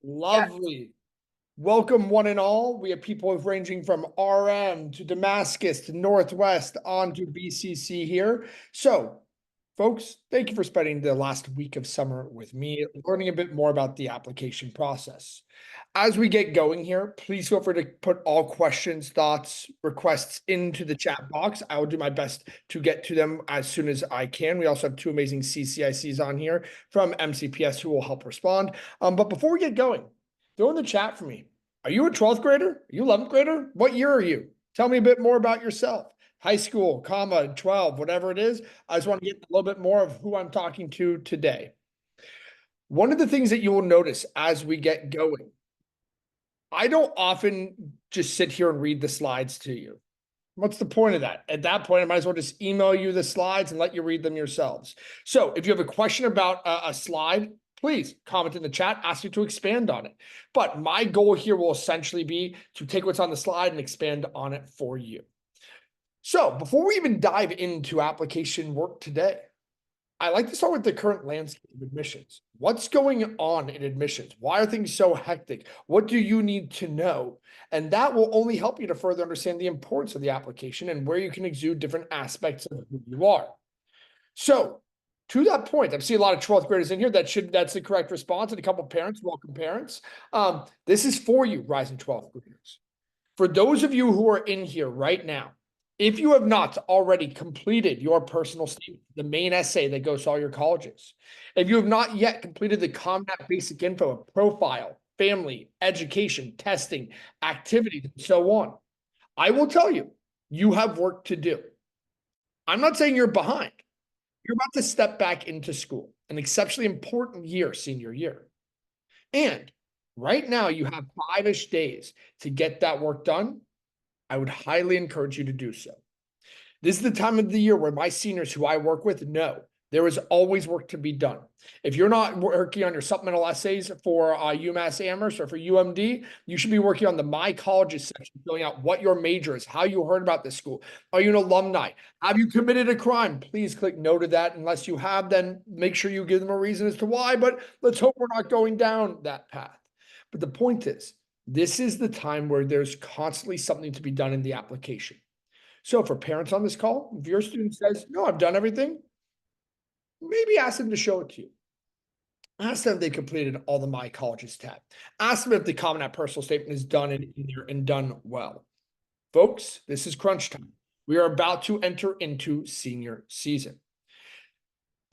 Lovely. Welcome, one and all. We have people ranging from RM to Damascus to Northwest on to BCC here. So, folks, thank you for spending the last week of summer with me, learning a bit more about the application process. As we get going here, please feel free to put all questions, thoughts, requests into the chat box. I will do my best to get to them as soon as I can. We also have two amazing CCICs on here from MCPS who will help respond. But before we get going, throw in the chat for me. Are you a 12th grader? Are you 11th grader? What year are you? Tell me a bit more about yourself. High school, 12, whatever it is. I just want to get a little bit more of who I'm talking to today. One of the things that you will notice as we get going, I don't often just sit here and read the slides to you. What's the point of that? At that point, I might as well just email you the slides and let you read them yourselves. So if you have a question about a slide, please comment in the chat, ask you to expand on it. But my goal here will essentially be to take what's on the slide and expand on it for you. So before we even dive into application work today, I like to start with the current landscape of admissions. What's going on in admissions? Why are things so hectic? What do you need to know? And that will only help you to further understand the importance of the application and where you can exude different aspects of who you are. So to that point, I've seen a lot of 12th graders in here. That's the correct response. And a couple of parents, welcome parents. This is for you, rising 12th graders. For those of you who are in here right now, if you have not already completed your personal statement, the main essay that goes to all your colleges, if you have not yet completed the ComNat basic info, profile, family, education, testing, activities, and so on, I will tell you, you have work to do. I'm not saying you're behind. You're about to step back into school, an exceptionally important year, senior year. And right now you have 5-ish days to get that work done. I would highly encourage you to do so. This is the time of the year where my seniors who I work with know there is always work to be done. If you're not working on your supplemental essays for UMass Amherst or for UMD, you should be working on the My Colleges section, filling out what your major is, how you heard about this school. Are you an alumni? Have you committed a crime? Please click no to that. Unless you have, then make sure you give them a reason as to why, but let's hope we're not going down that path. But the point is, this is the time where there's constantly something to be done in the application. So for parents on this call, if your student says, no, I've done everything, maybe ask them to show it to you. Ask them if they completed all the My Colleges tab. Ask them if the Common App personal statement is done in there and done well. Folks, this is crunch time. We are about to enter into senior season.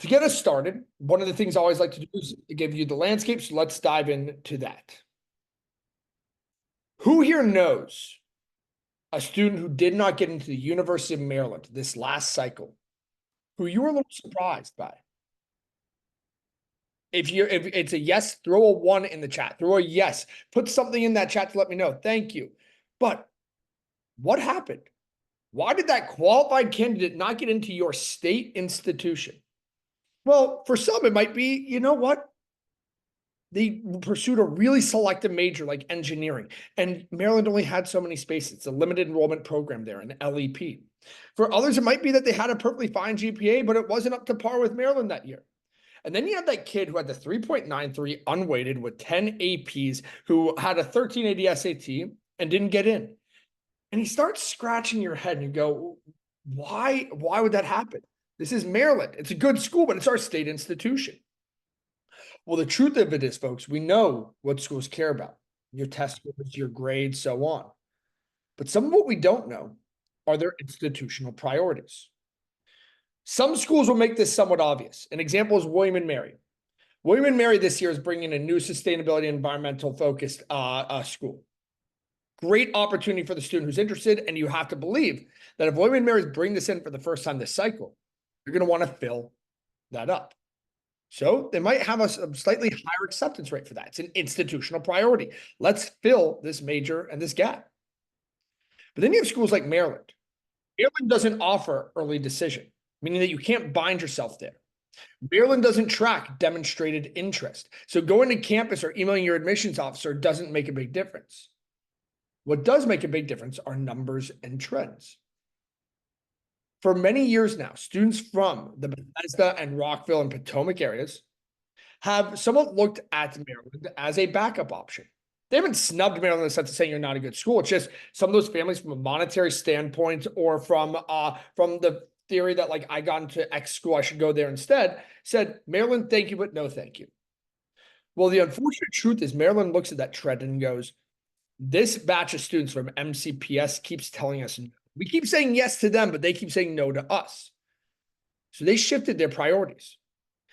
To get us started, one of the things I always like to do is give you the landscape. So let's dive into that. Who here knows a student who did not get into the University of Maryland this last cycle, who you were a little surprised by? If it's a yes, throw a 1 in the chat. Throw a yes. Put something in that chat to let me know. Thank you. But what happened? Why did that qualified candidate not get into your state institution? Well, for some, it might be, you know what? They pursued a really selective major like engineering, and Maryland only had so many spaces. It's a limited enrollment program there, an LEP. For others, it might be that they had a perfectly fine GPA, but it wasn't up to par with Maryland that year. And then you have that kid who had the 3.93 unweighted with 10 APs, who had a 1380 SAT and didn't get in. And he starts scratching your head and you go, why would that happen? This is Maryland. It's a good school, but it's our state institution. Well, the truth of it is, folks, we know what schools care about: your test scores, your grades, so on. But some of what we don't know are their institutional priorities. Some schools will make this somewhat obvious. An example is William & Mary. William & Mary this year is bringing a new sustainability and environmental focused school. Great opportunity for the student who's interested, and you have to believe that if William & Mary's bring this in for the first time this cycle, you're going to want to fill that up. So they might have a slightly higher acceptance rate for that. It's an institutional priority. Let's fill this major and this gap. But then you have schools like Maryland. Maryland doesn't offer early decision, meaning that you can't bind yourself there. Maryland doesn't track demonstrated interest. So going to campus or emailing your admissions officer doesn't make a big difference. What does make a big difference are numbers and trends. For many years now, students from the Bethesda and Rockville and Potomac areas have somewhat looked at Maryland as a backup option. They haven't snubbed Maryland in the sense of saying you're not a good school. It's just some of those families from a monetary standpoint or from the theory that like I got into X school, I should go there instead, said, Maryland, thank you, but no thank you. Well, the unfortunate truth is Maryland looks at that trend and goes, this batch of students from MCPS keeps telling us, we keep saying yes to them, but they keep saying no to us. So they shifted their priorities.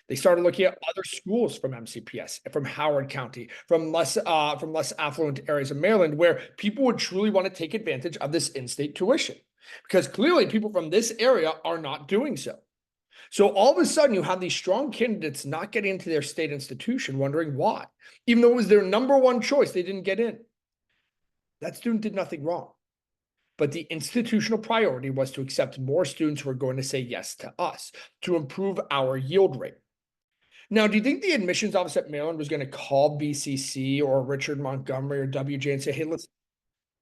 They started looking at other schools from MCPS, from Howard County, from less affluent areas of Maryland, where people would truly want to take advantage of this in-state tuition, because clearly people from this area are not doing so. So all of a sudden, you have these strong candidates not getting into their state institution, wondering why, even though it was their number one choice, they didn't get in. That student did nothing wrong. But the institutional priority was to accept more students who are going to say yes to us, to improve our yield rate. Now, do you think the admissions office at Maryland was going to call BCC or Richard Montgomery or WJ and say, hey, listen,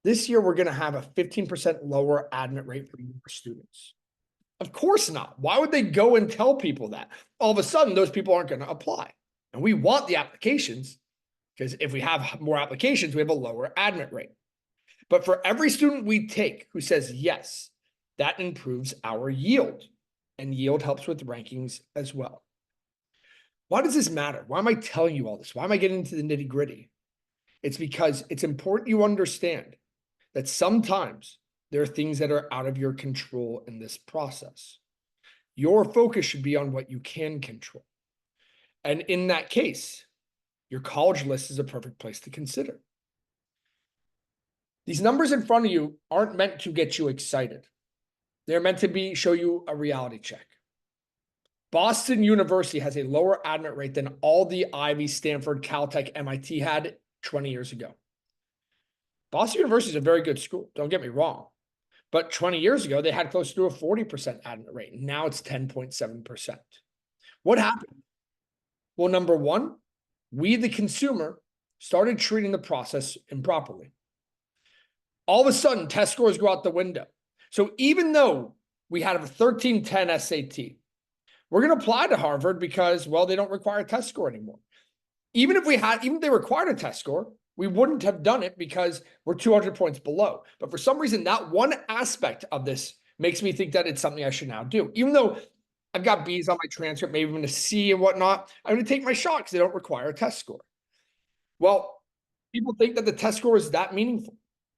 this year we're going to have a 15% lower admit rate for your students? Of course not. Why would they go and tell people that? All of a sudden, those people aren't going to apply. And we want the applications, because if we have more applications, we have a lower admit rate. But for every student we take who says yes, that improves our yield. And yield helps with rankings as well. Why does this matter? Why am I telling you all this? Why am I getting into the nitty-gritty? It's because it's important you understand that sometimes there are things that are out of your control in this process. Your focus should be on what you can control. And in that case, your college list is a perfect place to consider. These numbers in front of you aren't meant to get you excited. They're meant to show you a reality check. Boston University has a lower admit rate than all the Ivy, Stanford, Caltech, MIT had 20 years ago. Boston University is a very good school, don't get me wrong. But 20 years ago, they had close to a 40% admit rate. Now it's 10.7%. What happened? Well, number one, we, the consumer, started treating the process improperly. All of a sudden, test scores go out the window. So even though we had a 1310 SAT, we're going to apply to Harvard because, well, they don't require a test score anymore. Even if they required a test score, we wouldn't have done it because we're 200 points below. But for some reason, that one aspect of this makes me think that it's something I should now do. Even though I've got B's on my transcript, maybe even a C and whatnot, I'm going to take my shot because they don't require a test score. Well, people think that the test score is that meaningful.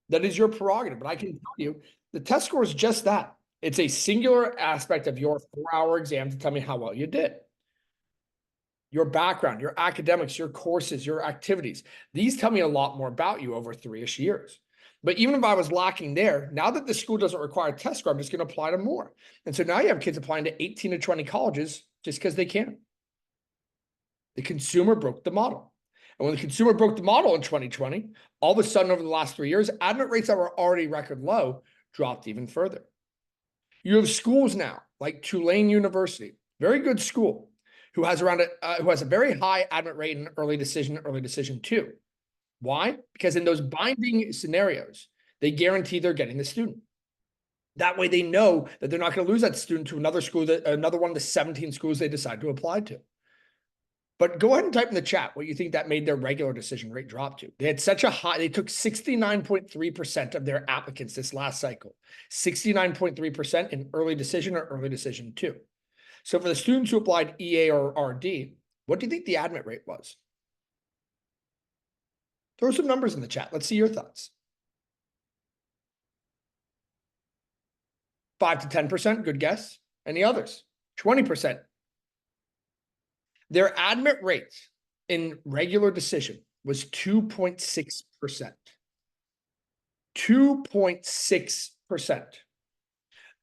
That is your prerogative. But I can tell you, the test score is just that. It's a singular aspect of your 4-hour exam to tell me how well you did. Your background, your academics, your courses, your activities. These tell me a lot more about you over 3-ish years. But even if I was lacking there, now that the school doesn't require a test score, I'm just going to apply to more. And so now you have kids applying to 18 to 20 colleges just because they can. The consumer broke the model. And when the consumer broke the model in 2020, all of a sudden over the last 3 years, admit rates that were already record low dropped even further. You have schools now like Tulane University, very good school, who has a very high admit rate in early decision 2. Why? Because in those binding scenarios, they guarantee they're getting the student. That way they know that they're not going to lose that student to another school, another one of the 17 schools they decide to apply to. But go ahead and type in the chat what you think that made their regular decision rate drop to. They had such a high, they took 69.3% of their applicants this last cycle, 69.3% in early decision or early decision 2. So for the students who applied EA or RD, what do you think the admit rate was? Throw some numbers in the chat. Let's see your thoughts. 5 to 10%, good guess. Any others? 20%. Their admit rate in regular decision was 2.6%. 2.6%.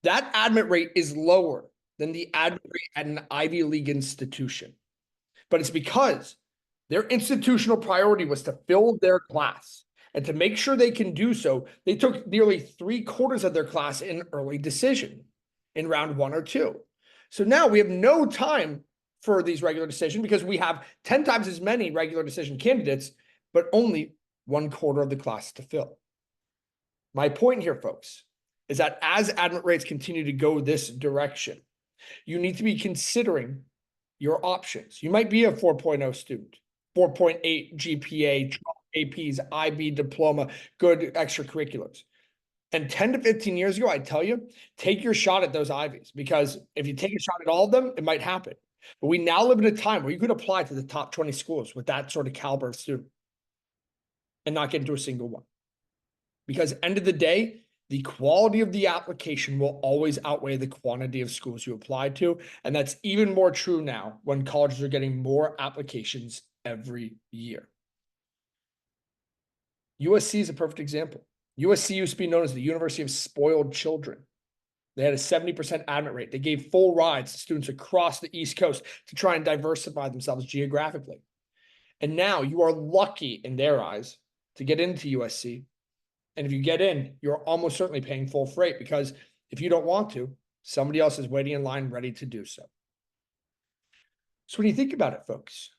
That admit rate is lower than the admit rate at an Ivy League institution. But it's because their institutional priority was to fill their class. And to make sure they can do so, they took nearly 3/4 of their class in early decision in round 1 or 2. So now we have no time for these regular decision because we have 10 times as many regular decision candidates, but only 1/4 of the class to fill. My point here, folks, is that as admit rates continue to go this direction, you need to be considering your options. You might be a 4.0 student, 4.8 GPA, 12 APs, IB diploma, good extracurriculars. And 10 to 15 years ago, I tell you, take your shot at those Ivies, because if you take a shot at all of them, it might happen. But we now live in a time where you could apply to the top 20 schools with that sort of caliber of student and not get into a single one. Because end of the day, the quality of the application will always outweigh the quantity of schools you apply to. And that's even more true now when colleges are getting more applications every year. USC is a perfect example. USC used to be known as the University of Spoiled Children. They had a 70% admit rate. They gave full rides to students across the East Coast to try and diversify themselves geographically. And now you are lucky in their eyes to get into USC. And if you get in, you're almost certainly paying full freight, because if you don't want to, somebody else is waiting in line ready to do so. So when you think about it, folks,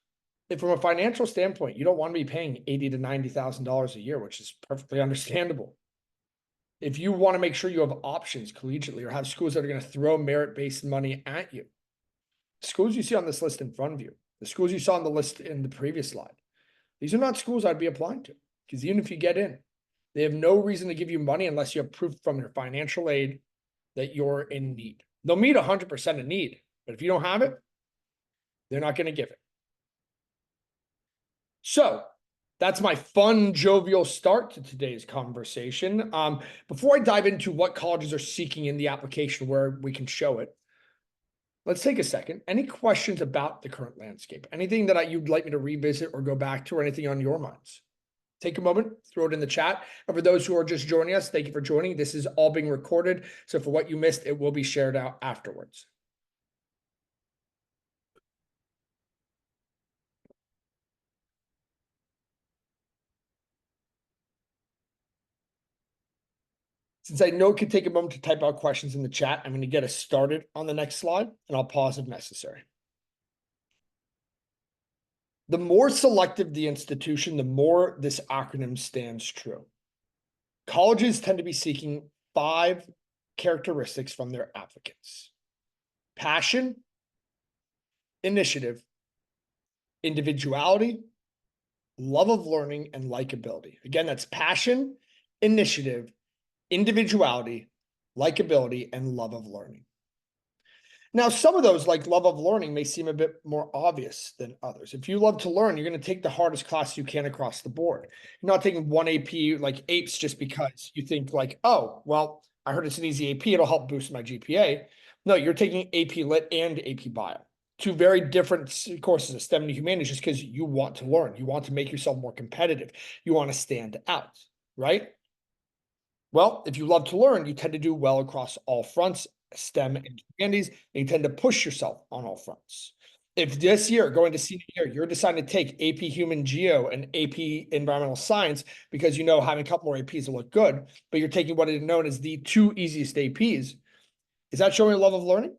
if from a financial standpoint, you don't want to be paying $80,000 to $90,000 a year, which is perfectly understandable. If you want to make sure you have options collegiately or have schools that are going to throw merit-based money at you, schools you see on this list in front of you, the schools you saw on the list in the previous slide, these are not schools I'd be applying to, because even if you get in, they have no reason to give you money unless you have proof from your financial aid that you're in need. They'll meet 100% of need, but if you don't have it, they're not going to give it. So that's my fun, jovial start to today's conversation. Before I dive into what colleges are seeking in the application where we can show it, let's take a second. Any questions about the current landscape? Anything that you'd like me to revisit or go back to, or anything on your minds? Take a moment, throw it in the chat. And for those who are just joining us, thank you for joining. This is all being recorded. So for what you missed, it will be shared out afterwards. Since I know it could take a moment to type out questions in the chat, I'm going to get us started on the next slide, and I'll pause if necessary. The more selective the institution, the more this acronym stands true. Colleges tend to be seeking 5 characteristics from their applicants: passion, initiative, individuality, love of learning, and likability. Again, that's passion, initiative, individuality, likability, and love of learning. Now, some of those, like love of learning, may seem a bit more obvious than others. If you love to learn, you're going to take the hardest class you can across the board. You're not taking one AP like APES just because you think like, oh, well, I heard it's an easy AP, it'll help boost my GPA. No, you're taking AP Lit and AP Bio. 2 very different courses of STEM and humanities, just because you want to learn. You want to make yourself more competitive. You want to stand out, right? Well, if you love to learn, you tend to do well across all fronts, STEM and humanities, and you tend to push yourself on all fronts. If this year, going to senior year, you're deciding to take AP Human Geo and AP Environmental Science because you know having a couple more APs will look good, but you're taking what is known as the 2 easiest APs, is that showing a love of learning?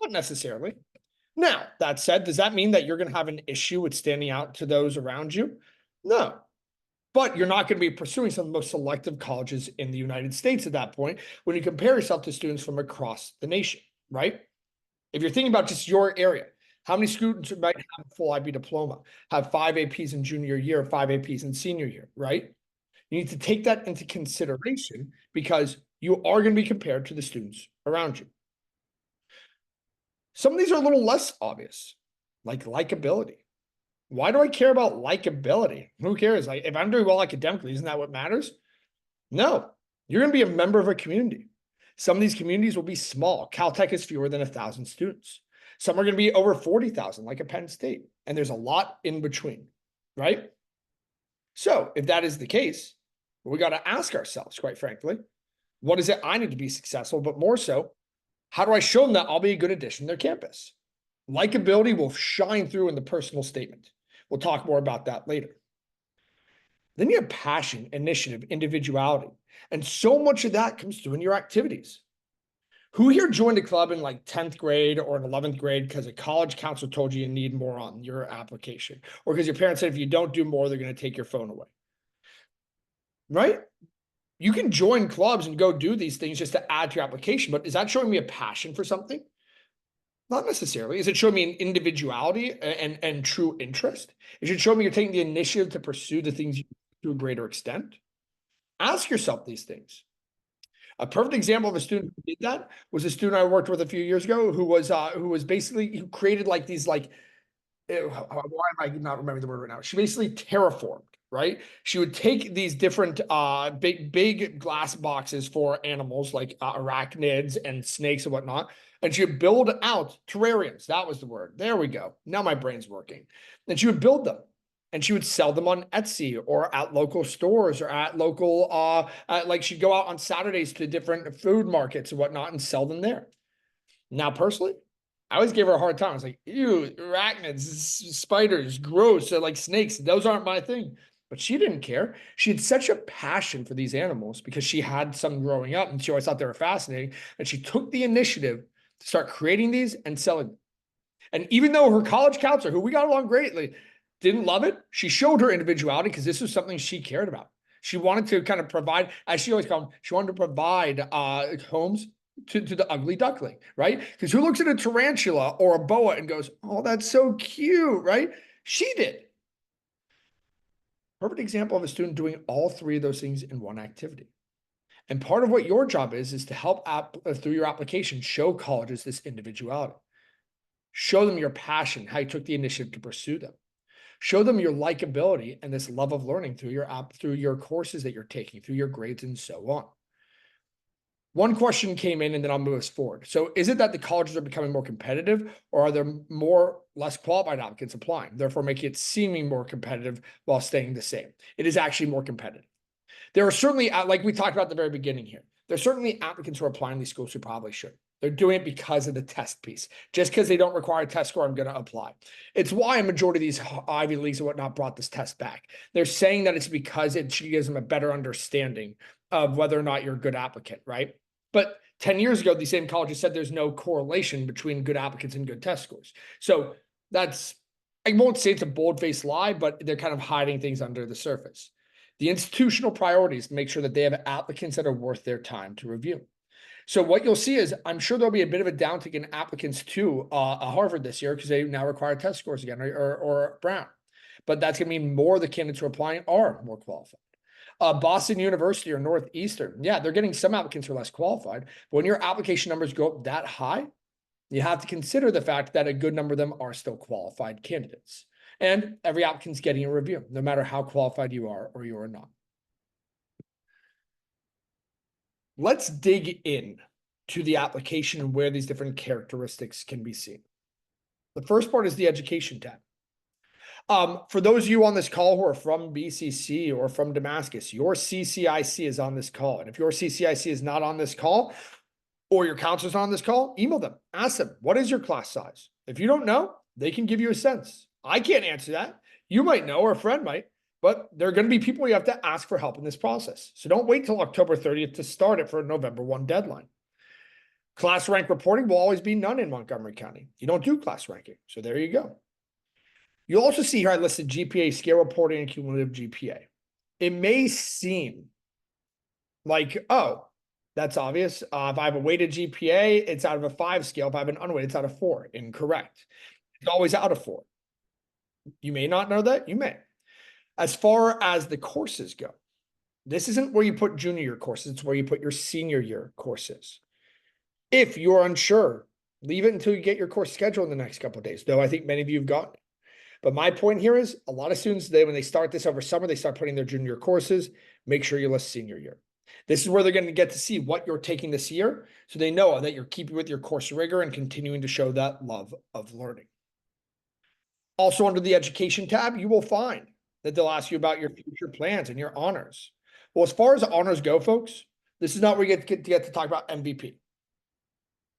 Not necessarily. Now, that said, does that mean that you're going to have an issue with standing out to those around you? No. But you're not going to be pursuing some of the most selective colleges in the United States at that point when you compare yourself to students from across the nation, right? If you're thinking about just your area, how many students might have a full IB diploma, have 5 APs in junior year, 5 APs in senior year, right? You need to take that into consideration because you are going to be compared to the students around you. Some of these are a little less obvious, like likability. Why do I care about likability? Who cares? Like, if I'm doing well academically, isn't that what matters? No, you're going to be a member of a community. Some of these communities will be small. Caltech is fewer than 1,000 students. Some are going to be over 40,000, like a Penn State. And there's a lot in between, right? So if that is the case, we got to ask ourselves, quite frankly, what is it I need to be successful? But more so, how do I show them that I'll be a good addition to their campus? Likability will shine through in the personal statement. We'll talk more about that later. Then you have passion, initiative, individuality. And so much of that comes through in your activities. Who here joined a club in like 10th grade or in 11th grade because a college counselor told you you need more on your application? Or because your parents said if you don't do more, they're going to take your phone away? Right? You can join clubs and go do these things just to add to your application, but is that showing me a passion for something? Not necessarily. Is it showing me an individuality and true interest? It should show me you're taking the initiative to pursue the things to a greater extent. Ask yourself these things. A perfect example of a student who did that was a student I worked with a few years ago who was basically who created like these like why am I not remembering the word right now? She basically terraformed, right? She would take these different big glass boxes for animals like arachnids and snakes and whatnot, and she would build out terrariums. That was the word. There we go. Now my brain's working. And she would build them. And she would sell them on Etsy or at local stores or at local like she'd go out on Saturdays to different food markets and whatnot and sell them there. Now, personally, I always gave her a hard time. I was like, ew, arachnids, spiders, gross, like snakes. Those aren't my thing. But she didn't care. She had such a passion for these animals because she had some growing up and she always thought they were fascinating. And she took the initiative to start creating these and selling them. And even though her college counselor, who we got along greatly, didn't love it, she showed her individuality because this was something she cared about. She wanted to kind of provide, as she always called them, she wanted to provide homes to the ugly duckling, right? Because who looks at a tarantula or a boa and goes, oh, that's so cute, right? She did. Perfect example of a student doing all three of those things in one activity. And part of what your job is to help through your application, show colleges this individuality. Show them your passion, how you took the initiative to pursue them. Show them your likability and this love of learning through your courses that you're taking, through your grades and so on. One question came in and then I'll move us forward. So is it that the colleges are becoming more competitive or are there less qualified applicants applying, therefore making it seeming more competitive while staying the same? It is actually more competitive. There are certainly, like we talked about at the very beginning here, there's certainly applicants who are applying to these schools who probably should. They're doing it because of the test piece. Just because they don't require a test score, I'm going to apply. It's why a majority of these Ivy Leagues and whatnot brought this test back. They're saying that it's because it gives them a better understanding of whether or not you're a good applicant, right? But 10 years ago, these same colleges said there's no correlation between good applicants and good test scores. So that's, I won't say it's a bold-faced lie, but they're kind of hiding things under the surface. The institutional priorities make sure that they have applicants that are worth their time to review. So what you'll see is, I'm sure there'll be a bit of a downtick in applicants to Harvard this year because they now require test scores again, or Brown. But that's going to mean more of the candidates who are applying are more qualified. Boston University or Northeastern, yeah, they're getting some applicants who are less qualified. But when your application numbers go up that high, you have to consider the fact that a good number of them are still qualified candidates. And every applicant's getting a review, no matter how qualified you are or you are not. Let's dig in to the application and where these different characteristics can be seen. The first part is the education tab. For those of you on this call who are from BCC or from Damascus, your CCIC is on this call. And if your CCIC is not on this call or your counselor's on this call, email them, ask them, what is your class size? If you don't know, they can give you a sense. I can't answer that. You might know, or a friend might. But there are going to be people you have to ask for help in this process. So don't wait till October 30th to start it for a November 1 deadline. Class rank reporting will always be none in Montgomery County. You don't do class ranking. So there you go. You'll also see here I listed GPA, scale reporting, and cumulative GPA. It may seem like, oh, that's obvious. If I have a weighted GPA, it's out of a 5 scale. If I have an unweighted, it's out of 4. Incorrect. It's always out of 4. You may not know that. You may. As far as the courses go, this isn't where you put junior year courses, it's where you put your senior year courses. If you're unsure, leave it until you get your course scheduled in the next couple of days, though I think many of you have gotten it. But my point here is a lot of students, when they start this over summer, they start putting their junior courses. Make sure you list senior year. This is where they're going to get to see what you're taking this year, so they know that you're keeping with your course rigor and continuing to show that love of learning. Also under the education tab, you will find that they'll ask you about your future plans and your honors. Well, as far as honors go, folks, this is not where you get to talk about MVP.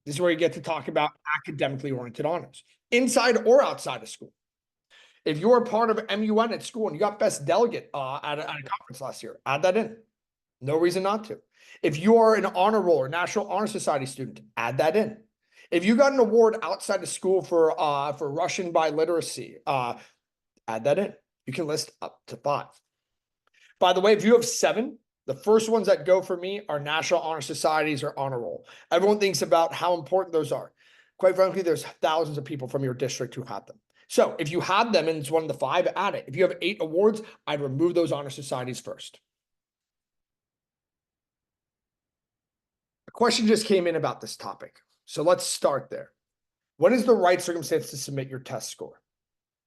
This is where you get to talk about academically oriented honors, inside or outside of school. If you're a part of MUN at school and you got best delegate at a conference last year, add that in. No reason not to. If you are an honor roll or National Honor Society student, add that in. If you got an award outside of school for Russian biliteracy, add that in. You can list up to 5. By the way, if you have 7, the first ones that go for me are National Honor Societies or Honor Roll. Everyone thinks about how important those are. quite frankly, there's thousands of people from your district who have them. So if you have them and it's one of the 5, add it. If you have 8 awards, I'd remove those honor societies first. A question just came in about this topic. So let's start there. What is the right circumstance to submit your test score?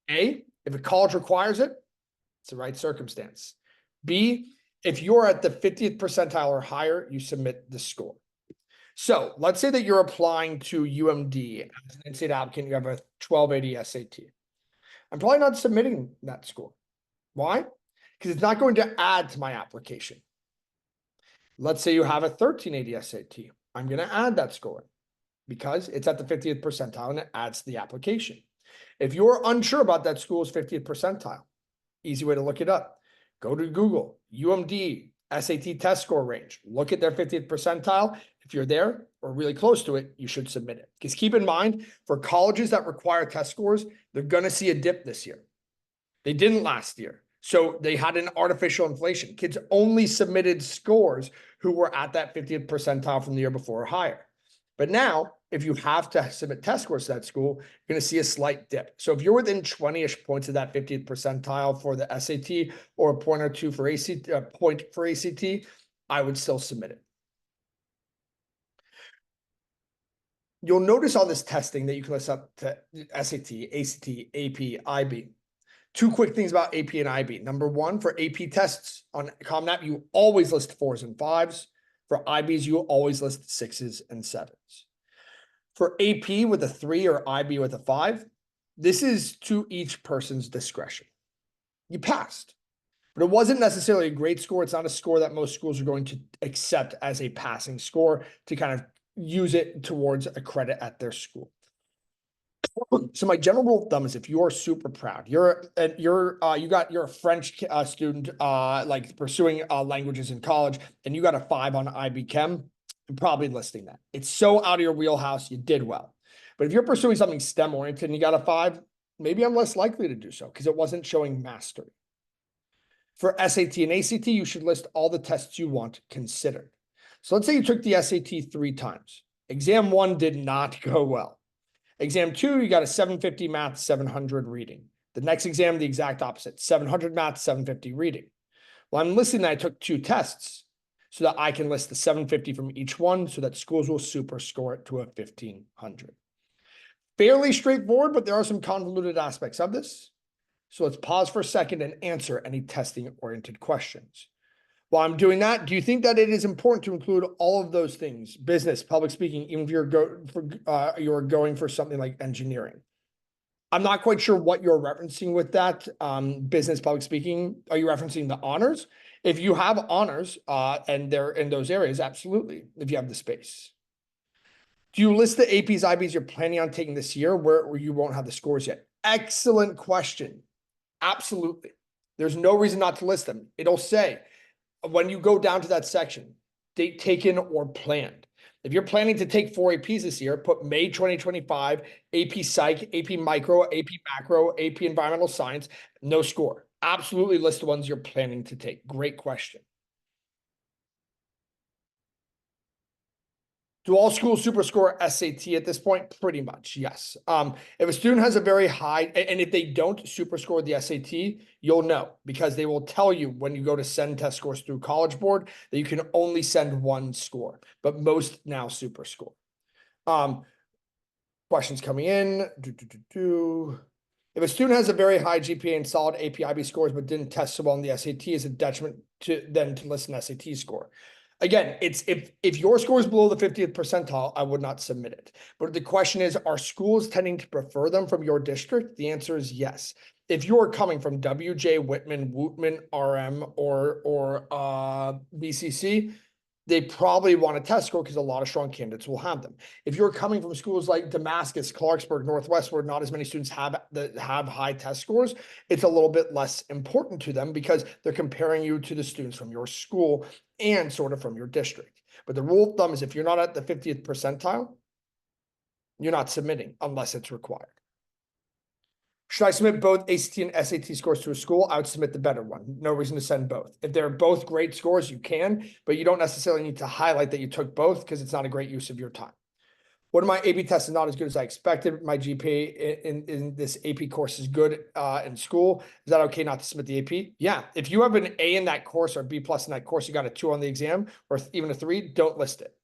A, if a college requires it, it's the right circumstance. B, if you're at the 50th percentile or higher, you submit the score. So let's say that you're applying to UMD as an in-state applicant, you have a 1280 SAT. I'm probably not submitting that score. Why? Because it's not going to add to my application. Let's say you have a 1380 SAT. I'm going to add that score because it's at the 50th percentile and it adds to the application. If you're unsure about that school's 50th percentile, easy way to look it up. Go to Google, UMD, SAT test score range. Look at their 50th percentile. If you're there or really close to it, you should submit it. Because keep in mind, for colleges that require test scores, they're going to see a dip this year. They didn't last year. So they had an artificial inflation. Kids only submitted scores who were at that 50th percentile from the year before or higher. But now, if you have to submit test scores to that school, you're going to see a slight dip. So if you're within 20-ish points of that 50th percentile for the SAT or a point or two for ACT, point for ACT, I would still submit it. You'll notice on this testing that you can list up to SAT, ACT, AP, IB. 2 quick things about AP and IB. Number 1, for AP tests on Common App, you always list 4s and 5s. For IBs, you always list 6s and 7s. For AP with a 3 or IB with a 5, this is to each person's discretion. You passed, but it wasn't necessarily a great score. It's not a score that most schools are going to accept as a passing score to kind of use it towards a credit at their school. So my general rule of thumb is if you're super proud, you're a French student like pursuing languages in college, and you got a 5 on IB Chem, I'm probably listing that. It's so out of your wheelhouse, you did well. But if you're pursuing something STEM oriented and you got a 5, maybe I'm less likely to do so because it wasn't showing mastery. For SAT and ACT, you should list all the tests you want considered. So let's say you took the SAT 3 times. Exam 1 did not go well. Exam 2, you got a 750 math, 700 reading. The next exam, the exact opposite, 700 math, 750 reading. Well, I'm listing that I took 2 tests so that I can list the 750 from each one so that schools will super score it to a 1500. Fairly straightforward, but there are some convoluted aspects of this. So let's pause for a second and answer any testing-oriented questions. While I'm doing that, do you think that it is important to include all of those things? Business, public speaking, even if you're going for something like engineering. I'm not quite sure what you're referencing with that. Business, public speaking, are you referencing the honors? If you have honors and they're in those areas, absolutely, if you have the space. Do you list the APs, IBs you're planning on taking this year where you won't have the scores yet? Excellent question. Absolutely. There's no reason not to list them. It'll say, when you go down to that section, date taken or planned. If you're planning to take 4 APs this year, put May 2025, AP Psych, AP Micro, AP Macro, AP Environmental Science, no score. Absolutely list the ones you're planning to take. Great question. Do all schools super score SAT at this point? Pretty much, yes. If a student has a very high, and if they don't super score the SAT, you'll know because they will tell you when you go to send test scores through College Board that you can only send 1 score, but most now super score. Questions coming in. If a student has a very high GPA and solid AP IB scores but didn't test so well on the SAT, is a detriment to them to list an SAT score. Again, it's if your score is below the 50th percentile, I would not submit it. But the question is, are schools tending to prefer them from your district? The answer is yes. If you're coming from WJ, Whitman, Wootman, RM, or BCC, they probably want a test score because a lot of strong candidates will have them. If you're coming from schools like Damascus, Clarksburg, Northwest, where not as many students have high test scores, it's a little bit less important to them because they're comparing you to the students from your school and sort of from your district. But the rule of thumb is if you're not at the 50th percentile, you're not submitting unless it's required. Should I submit both ACT and SAT scores to a school? I would submit the better one. No reason to send both. If they're both great scores, you can, but you don't necessarily need to highlight that you took both because it's not a great use of your time. One of my AP tests is not as good as I expected. My GPA in this AP course is good in school. Is that okay not to submit the AP? Yeah. If you have an A in that course or B plus in that course, you got a 2 on the exam or even a 3, don't list it.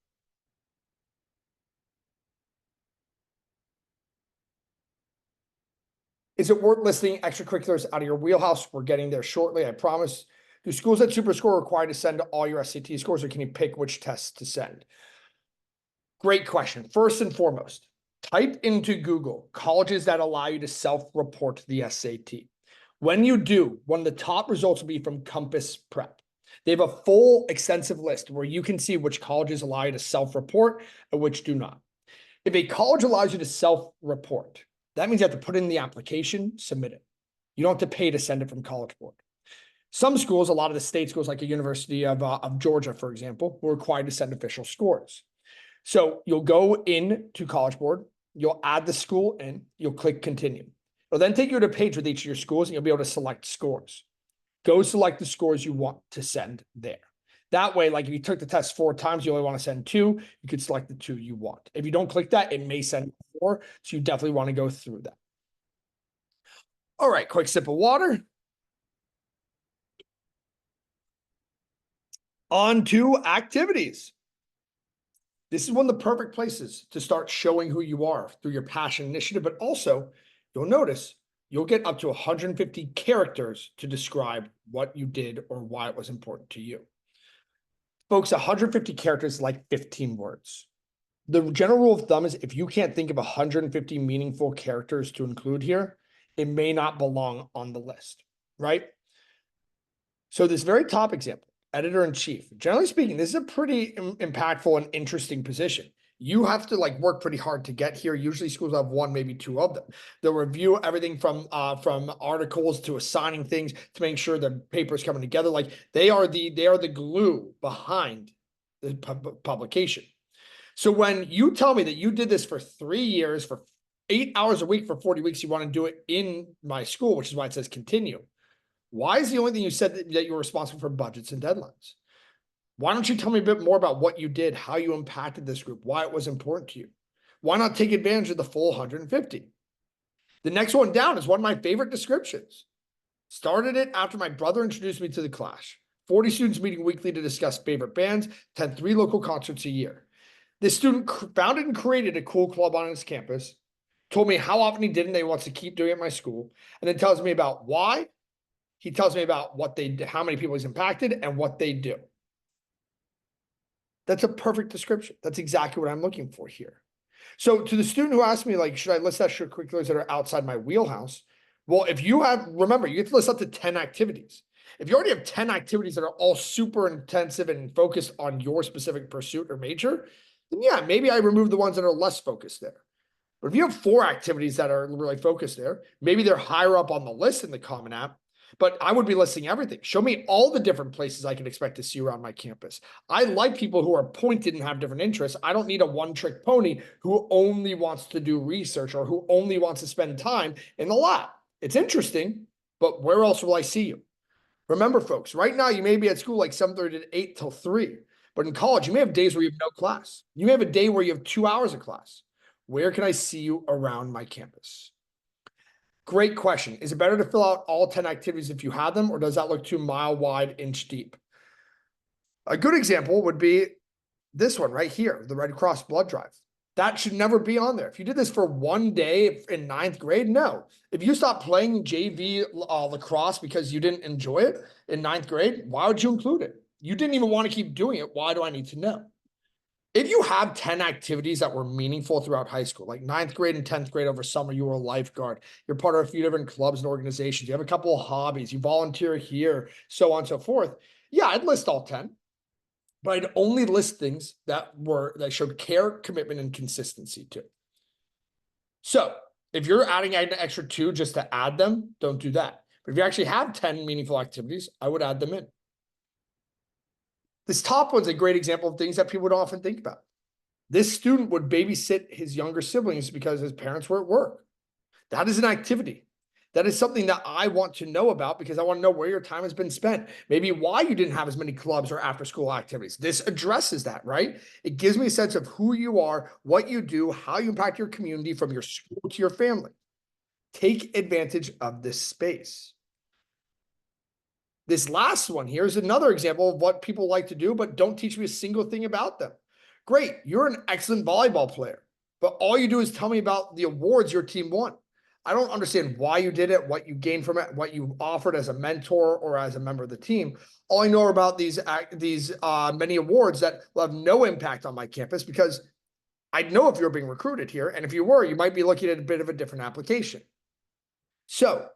Is it worth listing extracurriculars out of your wheelhouse? We're getting there shortly, I promise. Do schools at SuperScore require to send all your SAT scores, or can you pick which tests to send? Great question. First and foremost, type into Google colleges that allow you to self-report the SAT. When you do, one of the top results will be from Compass Prep. They have a full, extensive list where you can see which colleges allow you to self-report and which do not. If a college allows you to self-report, that means you have to put in the application, submit it. You don't have to pay to send it from College Board. Some schools, a lot of the state schools, like a University of Georgia, for example, were required to send official scores. So you'll go in to College Board, you'll add the school in, you'll click continue. It'll then take you to a page with each of your schools and you'll be able to select scores. Go select the scores you want to send there. That way, like if you took the test 4 times, you only want to send 2, you could select the 2 you want. If you don't click that, it may send 4, so you definitely want to go through that. All right, quick sip of water. On to activities. This is one of the perfect places to start showing who you are through your passion initiative, but also you'll notice you'll get up to 150 characters to describe what you did or why it was important to you. Folks, 150 characters is like 15 words. The general rule of thumb is if you can't think of 150 meaningful characters to include here, it may not belong on the list, right? So this very top example, editor-in-chief, generally speaking, this is a pretty impactful and interesting position. You have to like work pretty hard to get here. Usually schools have 1, maybe 2 of them. They'll review everything from articles to assigning things to make sure the paper is coming together. Like they are the glue behind the publication. So when you tell me that you did this for 3 years, for 8 hours a week for 40 weeks, you want to do it in my school, which is why it says continue. Why is the only thing you said that you're responsible for budgets and deadlines? Why don't you tell me a bit more about what you did, how you impacted this group, why it was important to you? Why not take advantage of the full 150? The next one down is one of my favorite descriptions. Started it after my brother introduced me to the Clash. 40 students meeting weekly to discuss favorite bands, attend 3 local concerts a year. This student founded and created a cool club on his campus, told me how often he did and he wants to keep doing it at my school, and then tells me about why. He tells me about what they do, how many people he's impacted, and what they do. That's a perfect description. That's exactly what I'm looking for here. So to the student who asked me, like, should I list extracurriculars that are outside my wheelhouse? Well, if you have, remember, you get to list up to 10 activities. If you already have 10 activities that are all super intensive and focused on your specific pursuit or major, then yeah, maybe I remove the ones that are less focused there. But if you have 4 activities that are really focused there, maybe they're higher up on the list in the Common App, but I would be listing everything. Show me all the different places I can expect to see around my campus. I like people who are pointed and have different interests. I don't need a one-trick pony who only wants to do research or who only wants to spend time in the lab. It's interesting, but where else will I see you? Remember, folks, right now you may be at school like 7:30 to 8 till 3, but in college, you may have days where you have no class. You may have a day where you have 2 hours of class. Where can I see you around my campus? Great question. Is it better to fill out all 10 activities if you have them, or does that look too mile wide, inch deep? A good example would be this one right here, the Red Cross blood drive. That should never be on there. If you did this for 1 day in 9th grade, no. If you stopped playing JV lacrosse because you didn't enjoy it in 9th grade, why would you include it? You didn't even want to keep doing it. Why do I need to know? If you have 10 activities that were meaningful throughout high school, like 9th grade and 10th grade over summer, you were a lifeguard, you're part of a few different clubs and organizations, you have a couple of hobbies, you volunteer here, so on and so forth. Yeah, I'd list all 10, but I'd only list things that showed care, commitment, and consistency too. So if you're adding an extra 2 just to add them, don't do that. But if you actually have 10 meaningful activities, I would add them in. This top one's a great example of things that people don't often think about. This student would babysit his younger siblings because his parents were at work. That is an activity. That is something that I want to know about because I want to know where your time has been spent. Maybe why you didn't have as many clubs or after school activities. This addresses that, right? It gives me a sense of who you are, what you do, how you impact your community from your school to your family. Take advantage of this space. This last one here is another example of what people like to do, but don't teach me a single thing about them. Great, you're an excellent volleyball player, but all you do is tell me about the awards your team won. I don't understand why you did it, what you gained from it, what you offered as a mentor or as a member of the team. All I know are about these many awards that will have no impact on my campus because I'd know if you're being recruited here, and if you were, you might be looking at a bit of a different application. So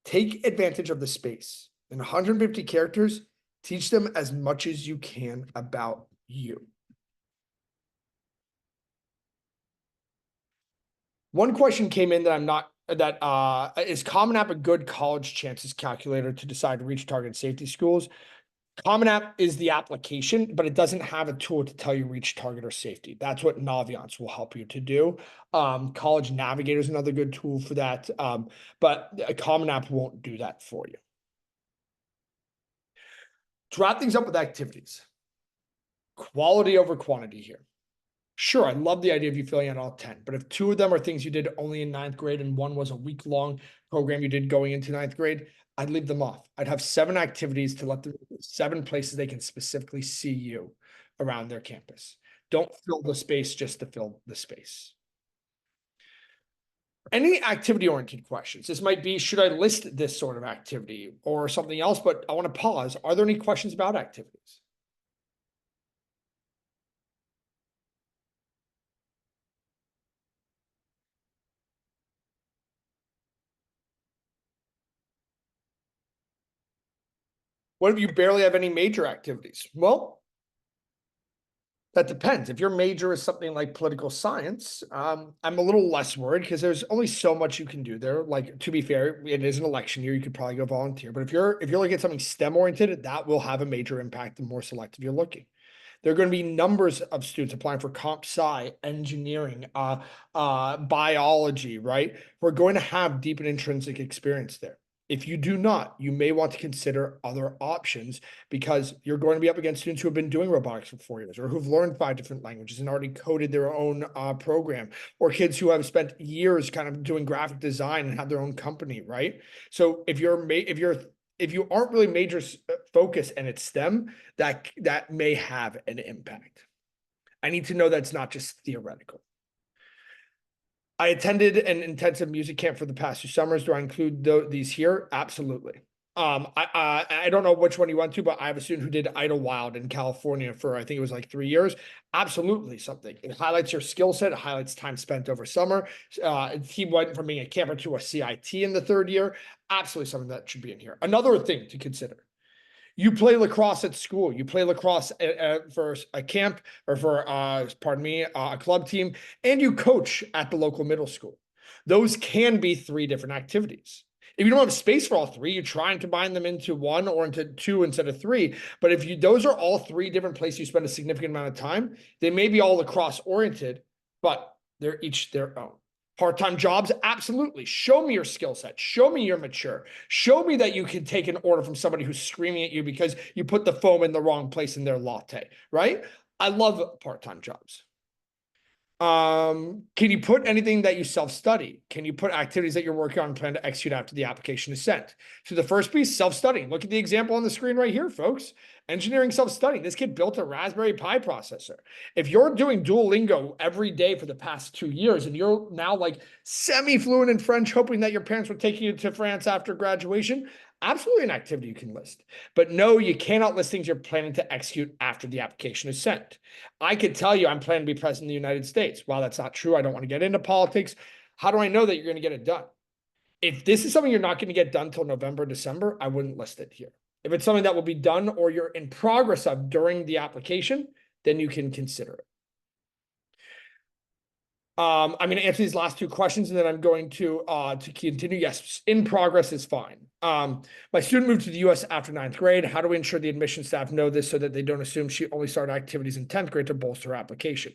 take advantage of the space. In 150 characters, teach them as much as you can about you. One question came in that I'm not, is Common App a good college chances calculator to decide to reach target safety schools? Common App is the application, but it doesn't have a tool to tell you reach target or safety. That's what Naviance will help you to do. College Navigator is another good tool for that, but a Common App won't do that for you. To wrap things up with activities, quality over quantity here. Sure, I love the idea of you filling out all 10, but if 2 of them are things you did only in 9th grade and one was a week-long program you did going into 9th grade, I'd leave them off. I'd have 7 activities to let them 7 places they can specifically see you around their campus. Don't fill the space just to fill the space. Any activity-oriented questions? This might be, should I list this sort of activity or something else? But I want to pause. Are there any questions about activities? What if you barely have any major activities? Well, that depends. If your major is something like political science, I'm a little less worried because there's only so much you can do there. Like, to be fair, it is an election year. You could probably go volunteer. But if you're looking at something STEM oriented, that will have a major impact the more selective you're looking. There are going to be numbers of students applying for comp sci, engineering, biology, right? We're going to have deep and intrinsic experience there. If you do not, you may want to consider other options because you're going to be up against students who have been doing robotics for 4 years or who've learned 5 different languages and already coded their own program, or kids who have spent years kind of doing graphic design and have their own company, right? So if you aren't really major focus and it's STEM, that may have an impact. I need to know that's not just theoretical. I attended an intensive music camp for the past 2 summers. Do I include these here? Absolutely. I don't know which one you went to, but I have a student who did Idlewild in California for, I think it was like 3 years. Absolutely something. It highlights your skill set. It highlights time spent over summer. He went from being a camper to a CIT in the 3rd year. Absolutely something that should be in here. Another thing to consider. You play lacrosse at school. You play lacrosse for a camp or for, a club team, and you coach at the local middle school. Those can be 3 different activities. If you don't have space for all 3, you try and combine them into 1 or into 2 instead of 3. But if those are all 3 different places you spend a significant amount of time, they may be all lacrosse oriented, but they're each their own. Part-time jobs, absolutely. Show me your skill set. Show me you're mature. Show me that you can take an order from somebody who's screaming at you because you put the foam in the wrong place in their latte, right? I love part-time jobs. Can you put anything that you self-study? Can you put activities that you're working on and plan to execute after the application is sent? So the first piece, self-studying. Look at the example on the screen right here, folks. Engineering self-studying. This kid built a Raspberry Pi processor. If you're doing Duolingo every day for the past 2 years and you're now like semi-fluent in French, hoping that your parents would take you to France after graduation, absolutely an activity you can list. But no, you cannot list things you're planning to execute after the application is sent. I could tell you I'm planning to be president of the United States. While that's not true, I don't want to get into politics. How do I know that you're going to get it done? If this is something you're not going to get done till November, December, I wouldn't list it here. If it's something that will be done or you're in progress of during the application, then you can consider it. I'm going to answer these last 2 questions and then I'm going to continue. Yes, in progress is fine. My student moved to the US after 9th grade. How do we ensure the admission staff know this so that they don't assume she only started activities in 10th grade to bolster her application?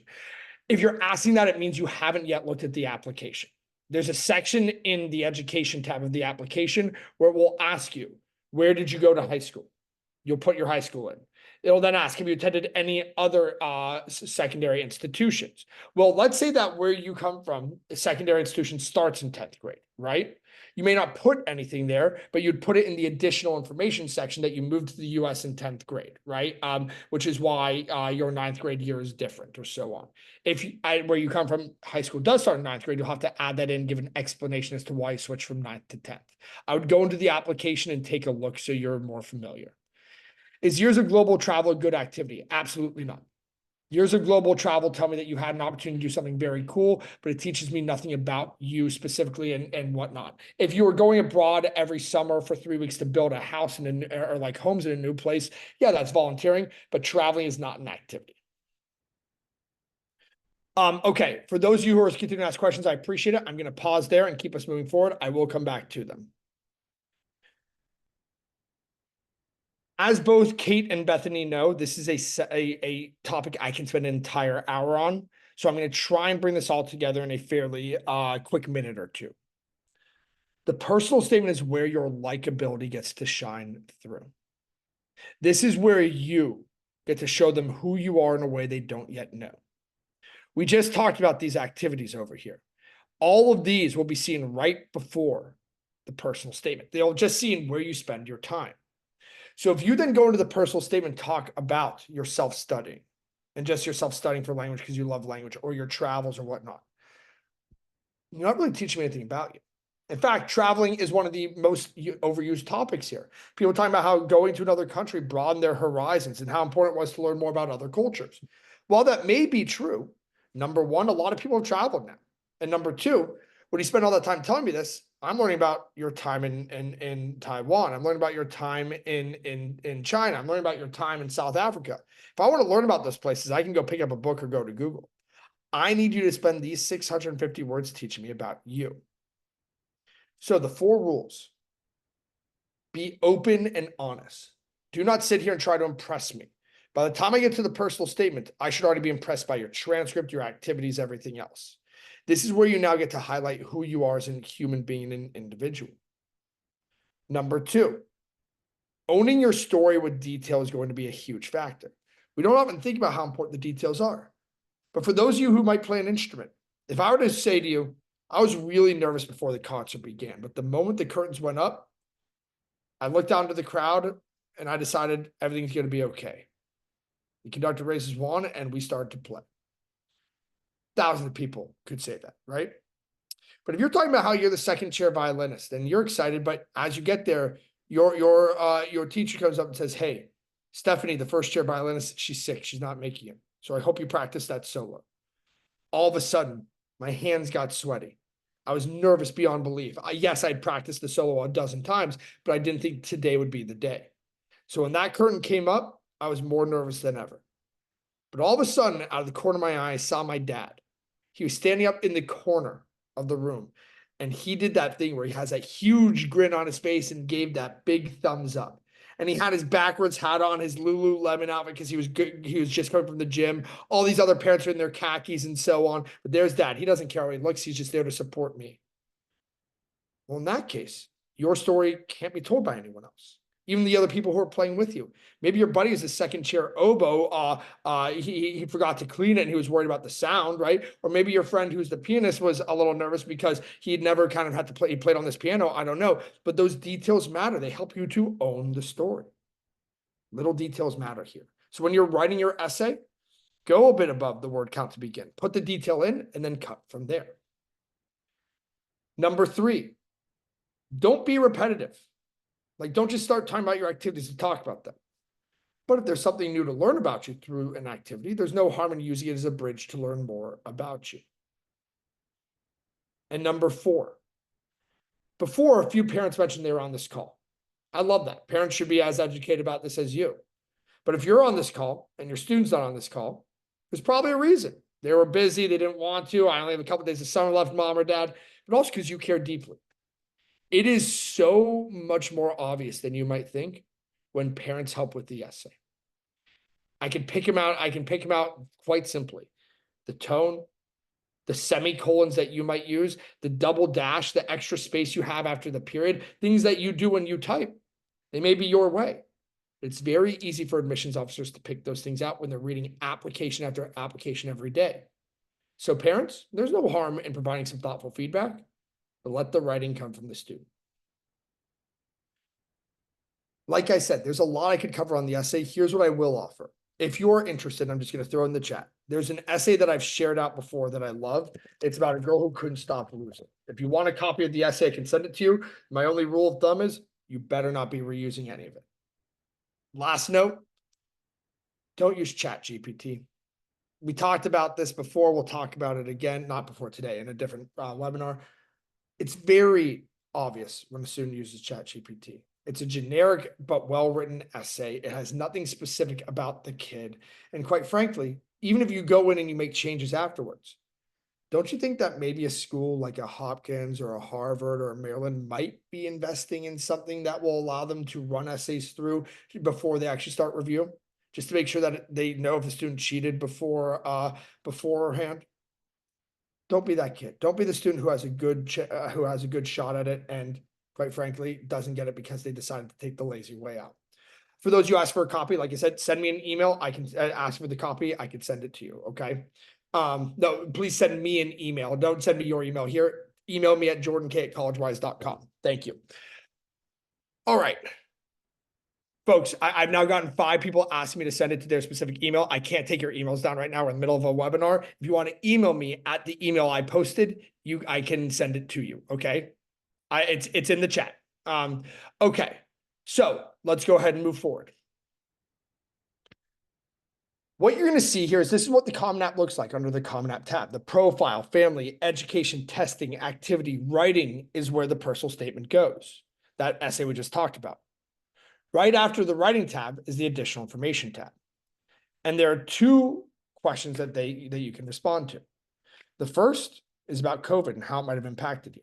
If you're asking that, it means you haven't yet looked at the application. there's a section in the education tab of the application where it will ask you, where did you go to high school? You'll put your high school in. It'll then ask, have you attended any other secondary institutions? Well, let's say that where you come from, the secondary institution starts in 10th grade, right? You may not put anything there, but you'd put it in the additional information section that you moved to the US in 10th grade, right? Which is why your 9th grade year is different or so on. If where you come from, high school does start in 9th grade, you'll have to add that in, give an explanation as to why you switched from 9th to 10th. I would go into the application and take a look so you're more familiar. Is years of global travel a good activity? Absolutely not. Years of global travel tell me that you had an opportunity to do something very cool, but it teaches me nothing about you specifically and whatnot. If you were going abroad every summer for 3 weeks to build a house or like homes in a new place, yeah, that's volunteering, but traveling is not an activity. Okay, for those of you who are continuing to ask questions, I appreciate it. I'm going to pause there and keep us moving forward. I will come back to them. As both Kate and Bethany know, this is a topic I can spend an entire hour on. So I'm going to try and bring this all together in a fairly quick minute or two. The personal statement is where your likability gets to shine through. This is where you get to show them who you are in a way they don't yet know. We just talked about these activities over here. All of these will be seen right before the personal statement. They'll just see where you spend your time. So if you then go into the personal statement, talk about your self-studying and just your self-studying for language because you love language or your travels or whatnot, you're not really teaching me anything about you. In fact, traveling is one of the most overused topics here. People talking about how going to another country broadened their horizons and how important it was to learn more about other cultures. While that may be true, number one, a lot of people have traveled now. And number two, when you spend all that time telling me this, I'm learning about your time in Taiwan. I'm learning about your time in China. I'm learning about your time in South Africa. If I want to learn about those places, I can go pick up a book or go to Google. I need you to spend these 650 words teaching me about you. So the 4 rules: be open and honest. Do not sit here and try to impress me. By the time I get to the personal statement, I should already be impressed by your transcript, your activities, everything else. This is where you now get to highlight who you are as a human being and individual. Number 2, owning your story with detail is going to be a huge factor. We don't often think about how important the details are. But for those of you who might play an instrument, if I were to say to you, I was really nervous before the concert began, but the moment the curtains went up, I looked down to the crowd and I decided everything's going to be okay. The conductor raised his wand and we started to play. Thousands of people could say that, right? But if you're talking about how you're the second chair violinist and you're excited, but as you get there, your teacher comes up and says, hey, Stephanie, the first chair violinist, she's sick. She's not making it. So I hope you practice that solo. All of a sudden, my hands got sweaty. I was nervous beyond belief. Yes, I'd practiced the solo a dozen times, but I didn't think today would be the day. So when that curtain came up, I was more nervous than ever. But all of a sudden, out of the corner of my eye, I saw my dad. He was standing up in the corner of the room, and he did that thing where he has that huge grin on his face and gave that big thumbs up. And he had his backwards hat on, his Lululemon outfit because he was good. He was just coming from the gym. All these other parents are in their khakis and so on. But there's Dad. He doesn't care how he looks. He's just there to support me. Well, in that case, your story can't be told by anyone else. Even the other people who are playing with you. Maybe your buddy is a second chair oboe. He forgot to clean it and he was worried about the sound, right? Or maybe your friend who's the pianist was a little nervous because he'd never kind of had to play. He played on this piano. I don't know. But those details matter. They help you to own the story. Little details matter here. So when you're writing your essay, go a bit above the word count to begin. Put the detail in and then cut from there. Number 3, don't be repetitive. Like, don't just start talking about your activities to talk about them. But if there's something new to learn about you through an activity, there's no harm in using it as a bridge to learn more about you. And number 4, before, a few parents mentioned they were on this call. I love that. Parents should be as educated about this as you. But if you're on this call and your student's not on this call, there's probably a reason. They were busy. They didn't want to. I only have a couple of days of summer left, mom or dad, but also because you care deeply. It is so much more obvious than you might think when parents help with the essay. I can pick them out. I can pick them out quite simply. The tone, the semicolons that you might use, the double dash, the extra space you have after the period, things that you do when you type. They may be your way. It's very easy for admissions officers to pick those things out when they're reading application after application every day. So parents, there's no harm in providing some thoughtful feedback, but let the writing come from the student. Like I said, there's a lot I could cover on the essay. Here's what I will offer. If you're interested, I'm just going to throw in the chat. There's an essay that I've shared out before that I love. It's about a girl who couldn't stop losing. If you want a copy of the essay, I can send it to you. My only rule of thumb is you better not be reusing any of it. Last note, don't use ChatGPT. We talked about this before. We'll talk about it again, not before today, in a different webinar. It's very obvious when a student uses ChatGPT. It's a generic but well-written essay. It has nothing specific about the kid. And quite frankly, even if you go in and you make changes afterwards, don't you think that maybe a school like a Hopkins or a Harvard or a Maryland might be investing in something that will allow them to run essays through before they actually start review, just to make sure that they know if the student cheated beforehand? Don't be that kid. Don't be the student who has a good shot at it and, quite frankly, doesn't get it because they decided to take the lazy way out. For those who ask for a copy, like I said, send me an email. I can ask for the copy. I can send it to you. Okay. No, please send me an email. Don't send me your email here. Email me at jordank@collegewise.com. Thank you. All right. Folks, I've now gotten 5 people asking me to send it to their specific email. I can't take your emails down right now. We're in the middle of a webinar. If you want to email me at the email I posted, I can send it to you. Okay. It's in the chat. Okay. So let's go ahead and move forward. What you're going to see here is this is what the Common App looks like under the Common App tab. The profile, family, education, testing, activity, writing is where the personal statement goes. That essay we just talked about. Right after the writing tab is the additional information tab. And there are 2 questions that you can respond to. The first is about COVID and how it might have impacted you.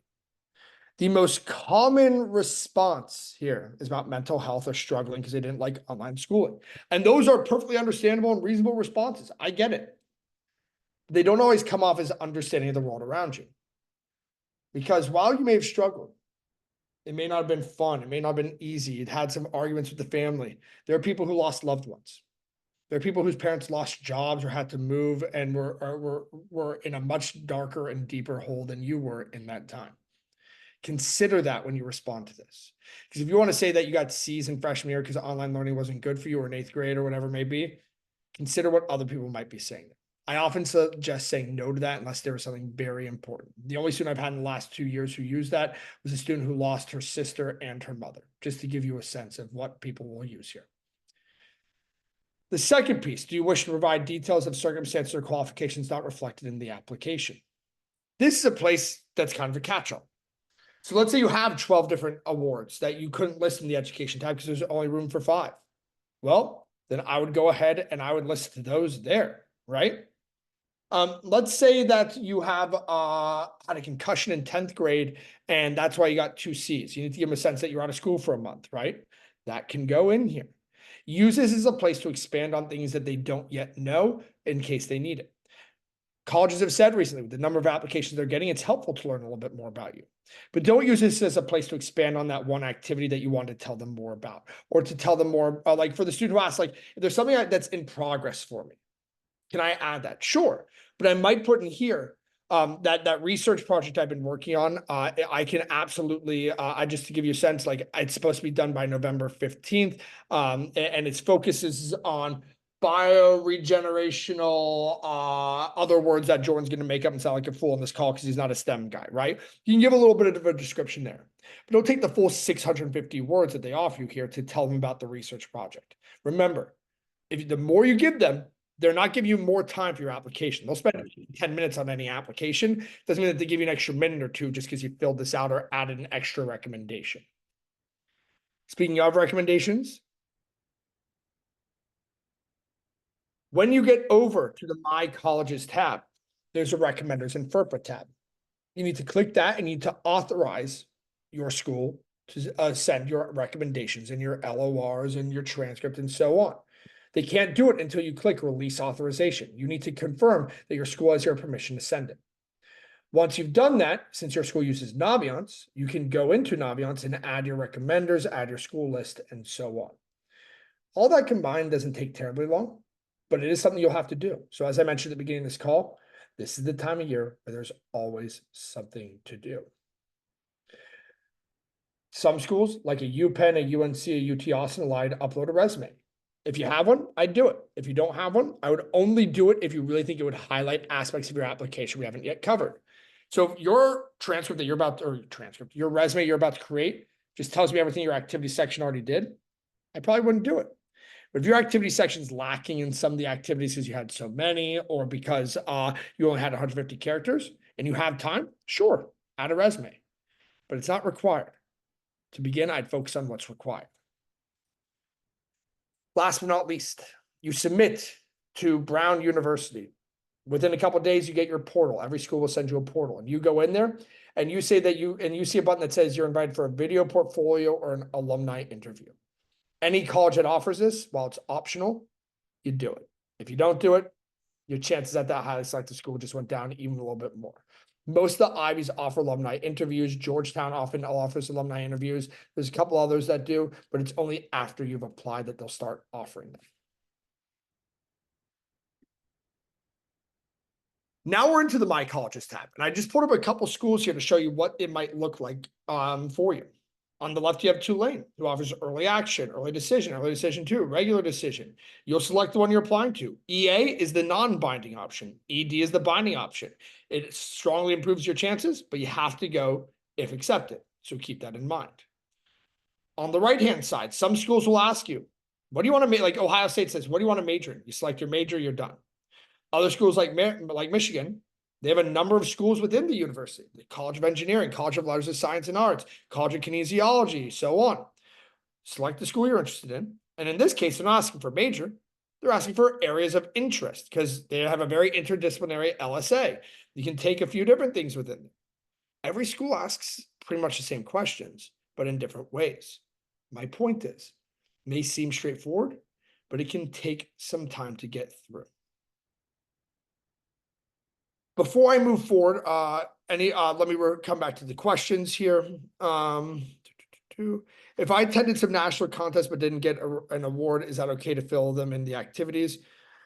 The most common response here is about mental health or struggling because they didn't like online schooling. And those are perfectly understandable and reasonable responses. I get it. They don't always come off as understanding of the world around you. Because while you may have struggled, it may not have been fun. It may not have been easy. It had some arguments with the family. There are people who lost loved ones. There are people whose parents lost jobs or had to move and were in a much darker and deeper hole than you were in that time. Consider that when you respond to this. Because if you want to say that you got C's in freshman year because online learning wasn't good for you or in 8th grade or whatever it may be, consider what other people might be saying. I often suggest saying no to that unless there was something very important. The only student I've had in the last 2 years who used that was a student who lost her sister and her mother, just to give you a sense of what people will use here. The second piece, do you wish to provide details of circumstances or qualifications not reflected in the application? This is a place that's kind of a catch-all. So let's say you have 12 different awards that you couldn't list in the education tab because there's only room for 5. Well, then I would go ahead and I would list those there, right? Let's say that you have had a concussion in 10th grade and that's why you got 2 C's. You need to give them a sense that you're out of school for a month, right? That can go in here. Use this as a place to expand on things that they don't yet know in case they need it. Colleges have said recently, with the number of applications they're getting, it's helpful to learn a little bit more about you. But don't use this as a place to expand on that one activity that you want to tell them more about, or to tell them more, like for the student who asks, like, if there's something that's in progress for me, can I add that? Sure. But I might put in here that research project I've been working on. I can absolutely, just to give you a sense, like it's supposed to be done by November 15th. And its focus is on bioregenerational, other words that Jordan's going to make up and sound like a fool on this call because he's not a STEM guy, right? You can give a little bit of a description there, but don't take the full 650 words that they offer you here to tell them about the research project. Remember, the more you give them, they're not giving you more time for your application. They'll spend 10 minutes on any application. Doesn't mean that they give you an extra minute or 2 just because you filled this out or added an extra recommendation. Speaking of recommendations, when you get over to the My Colleges tab, there's a Recommenders and FERPA tab. You need to click that and you need to authorize your school to send your recommendations and your LORs and your transcript and so on. They can't do it until you click Release Authorization. You need to confirm that your school has your permission to send it. Once you've done that, since your school uses Naviance, you can go into Naviance and add your recommenders, add your school list, and so on. All that combined doesn't take terribly long, but it is something you'll have to do. So as I mentioned at the beginning of this call, this is the time of year where there's always something to do. Some schools, like a UPenn, a UNC, a UT Austin, allow you to upload a resume. If you have one, I'd do it. If you don't have one, I would only do it if you really think it would highlight aspects of your application we haven't yet covered. So if your transcript that you're about to, or transcript, your resume you're about to create just tells me everything your activity section already did, I probably wouldn't do it. But if your activity section is lacking in some of the activities because you had so many, or because you only had 150 characters and you have time, sure, add a resume, but it's not required. To begin, I'd focus on what's required. Last but not least, you submit to Brown University. Within a couple of days, you get your portal. Every school will send you a portal, and you go in there and you say that you see a button that says you're invited for a video portfolio or an alumni interview. Any college that offers this, while it's optional, you do it. If you don't do it, your chances at that highly selected school just went down even a little bit more. Most of the Ivies offer alumni interviews. Georgetown often offers alumni interviews. There's a couple others that do, but it's only after you've applied that they'll start offering them. Now we're into the My Colleges tab, and I just put up a couple schools here to show you what it might look like for you. On the left, you have Tulane, who offers early action, early decision 2, regular decision. You'll select the one you're applying to. EA is the non-binding option. ED is the binding option. It strongly improves your chances, but you have to go if accepted. So keep that in mind. On the right-hand side, some schools will ask you, what do you want to make? Like Ohio State says, what do you want to major in? You select your major, you're done. Other schools like Michigan, they have a number of schools within the university, the College of Engineering, College of Letters of Science and Arts, College of Kinesiology, so on. Select the school you're interested in. And in this case, they're not asking for major. They're asking for areas of interest because they have a very interdisciplinary LSA. You can take a few different things within them. Every school asks pretty much the same questions, but in different ways. My point is, it may seem straightforward, but it can take some time to get through. Before I move forward, let me come back to the questions here. If I attended some national contests but didn't get an award, is that okay to fill them in the activities?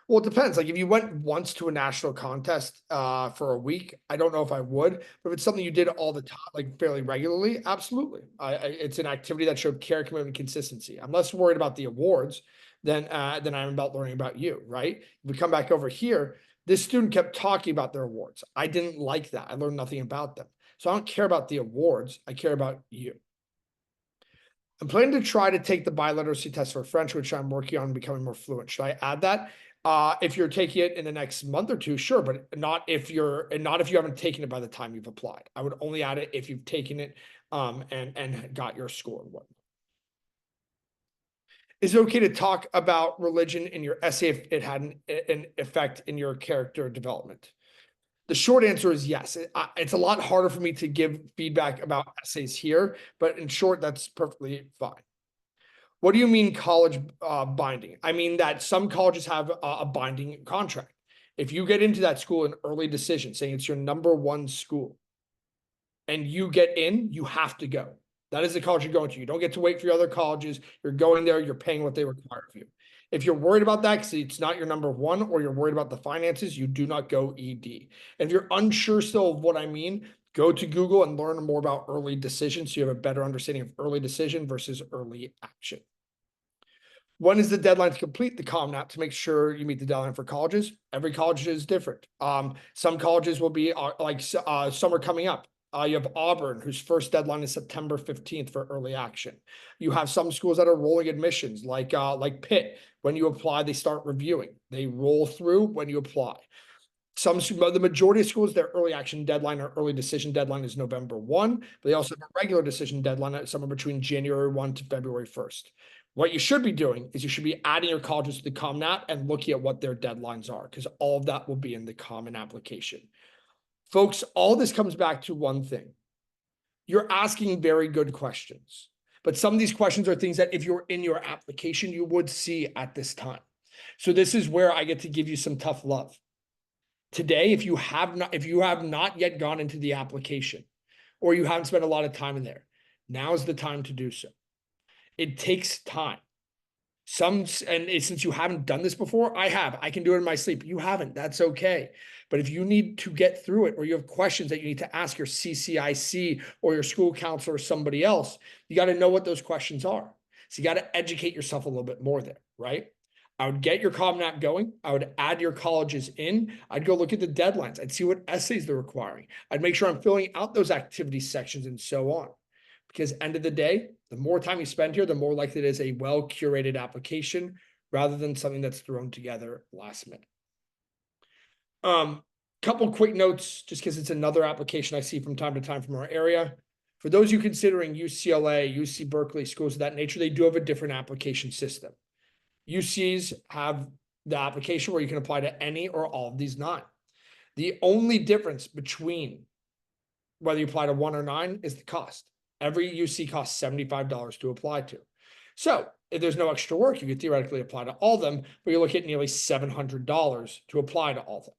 Well, it depends. Like if you went once to a national contest for a week, I don't know if I would. But if it's something you did all the time, like fairly regularly, absolutely. It's an activity that showed care, commitment, consistency. I'm less worried about the awards than I'm about learning about you, right? If we come back over here, this student kept talking about their awards. I didn't like that. I learned nothing about them. So I don't care about the awards. I care about you. I'm planning to try to take the biliteracy test for French, which I'm working on becoming more fluent. Should I add that? If you're taking it in the next month or two, sure, but not if you haven't taken it by the time you've applied. I would only add it if you've taken it and got your score and whatnot. Is it okay to talk about religion in your essay if it had an effect in your character development? The short answer is yes. It's a lot harder for me to give feedback about essays here, but in short, that's perfectly fine. What do you mean college binding? I mean that some colleges have a binding contract. If you get into that school in early decision, saying it's your #1 school, and you get in, you have to go. That is the college you're going to. You don't get to wait for your other colleges. You're going there. You're paying what they require of you. If you're worried about that because it's not your #1 or you're worried about the finances, you do not go ED. And if you're unsure still of what I mean, go to Google and learn more about early decision so you have a better understanding of early decision versus early action. When is the deadline to complete the Common App to make sure you meet the deadline for colleges? Every college is different. Some colleges will be summer coming up. You have Auburn, whose first deadline is September 15th for early action. You have some schools that are rolling admissions, like Pitt. When you apply, they start reviewing. They roll through when you apply. The majority of schools, their early action deadline or early decision deadline is November 1. But they also have a regular decision deadline at somewhere between January 1 to February 1st. What you should be doing is you should be adding your colleges to the Common App and looking at what their deadlines are, because all of that will be in the Common Application. Folks, all this comes back to one thing. You're asking very good questions, but some of these questions are things that if you're in your application, you would see at this time. So this is where I get to give you some tough love. Today, if you have not yet gone into the application, or you haven't spent a lot of time in there, now's the time to do so. It takes time. Since you haven't done this before, I can do it in my sleep. You haven't, that's okay. But if you need to get through it, or you have questions that you need to ask your CCIC or your school counselor or somebody else, you got to know what those questions are. So you got to educate yourself a little bit more there, right? I would get your Common App going. I would add your colleges in. I'd go look at the deadlines. I'd see what essays they're requiring. I'd make sure I'm filling out those activity sections and so on. Because end of the day, the more time you spend here, the more likely it is a well-curated application rather than something that's thrown together last minute. Couple quick notes, just because it's another application I see from time to time from our area. For those of you considering UCLA, UC Berkeley, schools of that nature, they do have a different application system. UCs have the application where you can apply to any or all of these 9. The only difference between whether you apply to 1 or 9 is the cost. Every UC costs $75 to apply to. So if there's no extra work, you could theoretically apply to all of them, but you're looking at nearly $700 to apply to all of them.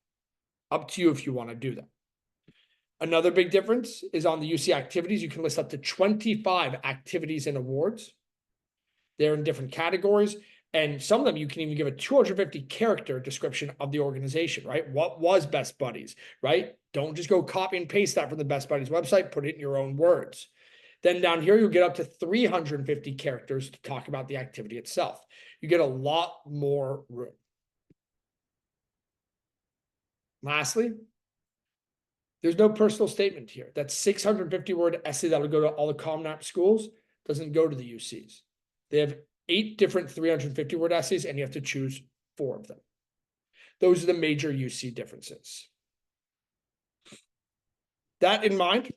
Up to you if you want to do that. Another big difference is on the UC activities. You can list up to 25 activities and awards. They're in different categories. And some of them, you can even give a 250 character description of the organization, right? What was Best Buddies, right? Don't just go copy and paste that from the Best Buddies website, put it in your own words. Then down here, you'll get up to 350 characters to talk about the activity itself. You get a lot more room. Lastly, there's no personal statement here. That 650-word essay that'll go to all the Common App schools doesn't go to the UCs. They have 8 different 350-word essays, and you have to choose 4 of them. Those are the major UC differences. That in mind,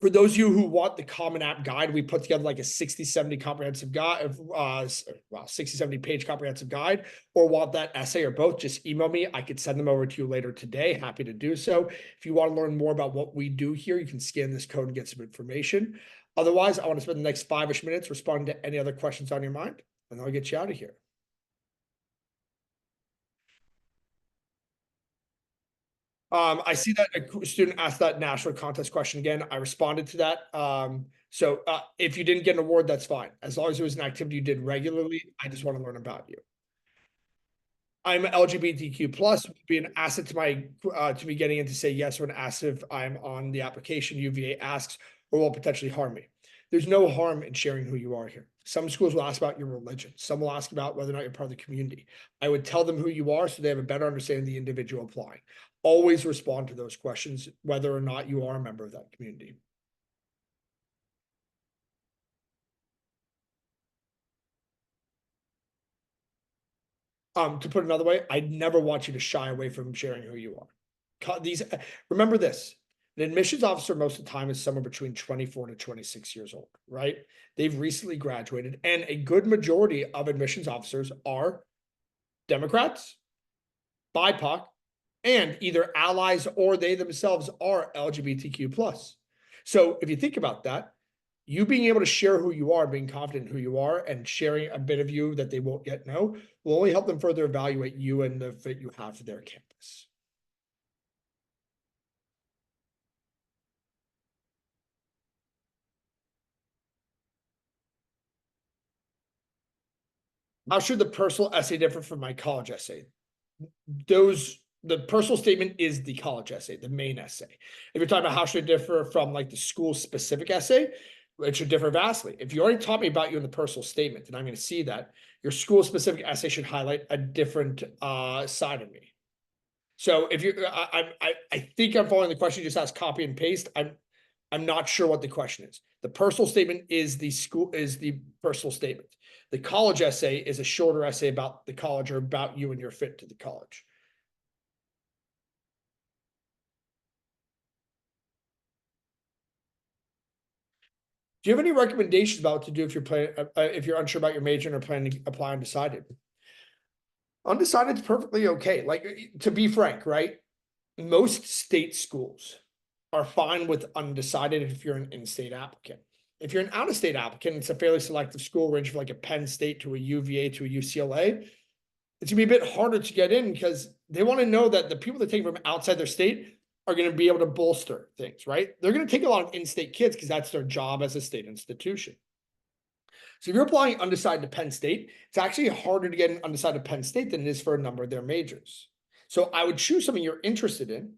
for those of you who want the Common App guide, we put together like a 60-70 comprehensive guide, 60-70 page comprehensive guide, or want that essay or both, just email me. I could send them over to you later today. Happy to do so. If you want to learn more about what we do here, you can scan this code and get some information. Otherwise, I want to spend the next 5-ish minutes responding to any other questions on your mind, and I'll get you out of here. I see that a student asked that national contest question again. I responded to that. So if you didn't get an award, that's fine. As long as it was an activity you did regularly, I just want to learn about you. I'm LGBTQ plus, be an asset to my to me getting in to say yes when asked if I'm on the application UVA asks or will potentially harm me. There's no harm in sharing who you are here. Some schools will ask about your religion. Some will ask about whether or not you're part of the community. I would tell them who you are so they have a better understanding of the individual applying. Always respond to those questions, whether or not you are a member of that community. To put it another way, I'd never want you to shy away from sharing who you are. Remember this. An admissions officer most of the time is somewhere between 24 to 26 years old, right? They've recently graduated, and a good majority of admissions officers are Democrats, BIPOC, and either allies or they themselves are LGBTQ plus. So if you think about that, you being able to share who you are, being confident in who you are, and sharing a bit of you that they won't yet know will only help them further evaluate you and the fit you have for their campus. How should the personal essay differ from my college essay? The personal statement is the college essay, the main essay. If you're talking about how should it differ from like the school specific essay, it should differ vastly. If you already taught me about you in the personal statement, and I'm going to see that, your school specific essay should highlight a different side of me. So if you, I think I'm following the question. You just ask copy and paste. I'm not sure what the question is. The personal statement is the personal statement. The college essay is a shorter essay about the college or about you and your fit to the college. Do you have any recommendations about what to do if you're unsure about your major and are planning to apply undecided? Undecided is perfectly okay. Like, to be frank, right? Most state schools are fine with undecided if you're an in-state applicant. If you're an out-of-state applicant, it's a fairly selective school range from like a Penn State to a UVA to a UCLA. it's gonna be a bit harder to get in because they want to know that the people that take from outside their state are going to be able to bolster things, right? They're going to take a lot of in-state kids because that's their job as a state institution. So if you're applying undecided to Penn State, it's actually harder to get an undecided Penn State than it is for a number of their majors. So I would choose something you're interested in.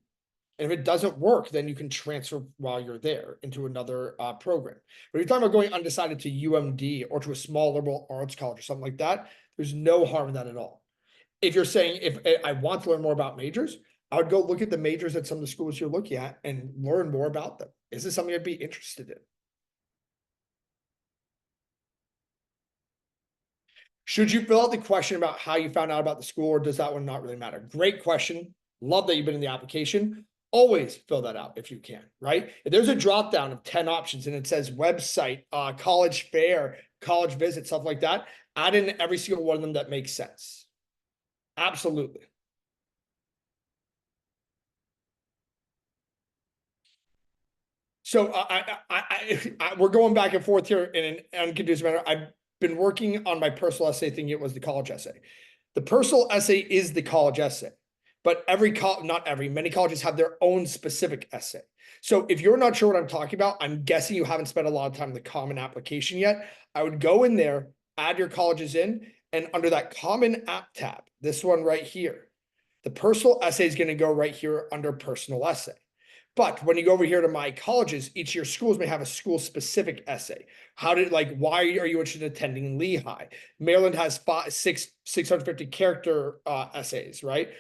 And if it doesn't work, then you can transfer while you're there into another program. But if you're talking about going undecided to UMD or to a small liberal arts college or something like that, there's no harm in that at all. If you're saying, if I want to learn more about majors, I would go look at the majors at some of the schools you're looking at and learn more about them. Is this something I'd be interested in? Should you fill out the question about how you found out about the school, or does that one not really matter? Great question. Love that you've been in the application. Always fill that out if you can, right? If there's a drop down of 10 options and it says website, college fair, college visit, stuff like that, add in every single one of them that makes sense. Absolutely. So we're going back and forth here in an unconducive manner. I've been working on my personal essay thinking it was the college essay. The personal essay is the college essay, but many colleges have their own specific essay. So if you're not sure what I'm talking about, I'm guessing you haven't spent a lot of time in the common application yet. I would go in there, add your colleges in, and under that common app tab, this one right here, the personal essay is going to go right here under personal essay. But when you go over here to my colleges, each of your schools may have a school specific essay. Why are you interested in attending Lehigh? Maryland has 650 character essays, right?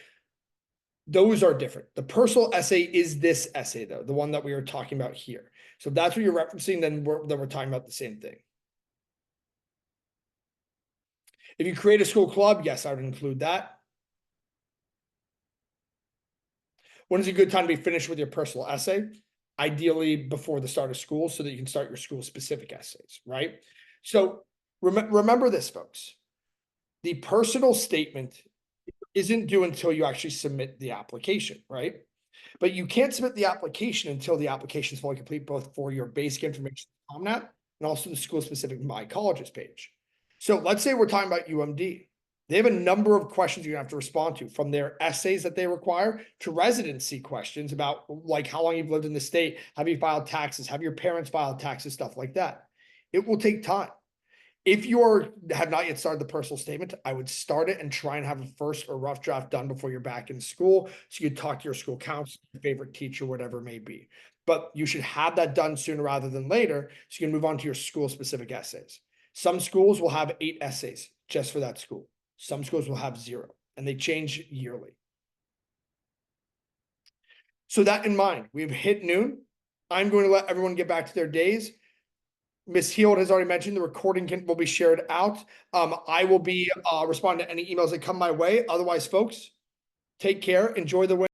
Those are different. The personal essay is this essay though, the one that we were talking about here. So if that's what you're referencing, then we're talking about the same thing. If you create a school club, yes, I would include that. When is a good time to be finished with your personal essay? Ideally before the start of school so that you can start your school specific essays, right? So remember this, folks. The personal statement isn't due until you actually submit the application, right? But you can't submit the application until the application is fully complete, both for your basic information on that and also the school specific My Colleges page. So let's say we're talking about UMD. They have a number of questions you're gonna have to respond to, from their essays that they require to residency questions about like how long you've lived in the state, have you filed taxes, have your parents filed taxes, stuff like that. It will take time. If you have not yet started the personal statement, I would start it and try and have a first or rough draft done before you're back in school. So you talk to your school counselor, your favorite teacher, whatever it may be. But you should have that done sooner rather than later. So you can move on to your school specific essays. Some schools will have 8 essays just for that school. Some schools will have 0, and they change yearly. So that in mind, we've hit noon. I'm going to let everyone get back to their days. Ms. Heald has already mentioned the recording will be shared out. I will be responding to any emails that come my way. Otherwise, folks, take care. Enjoy the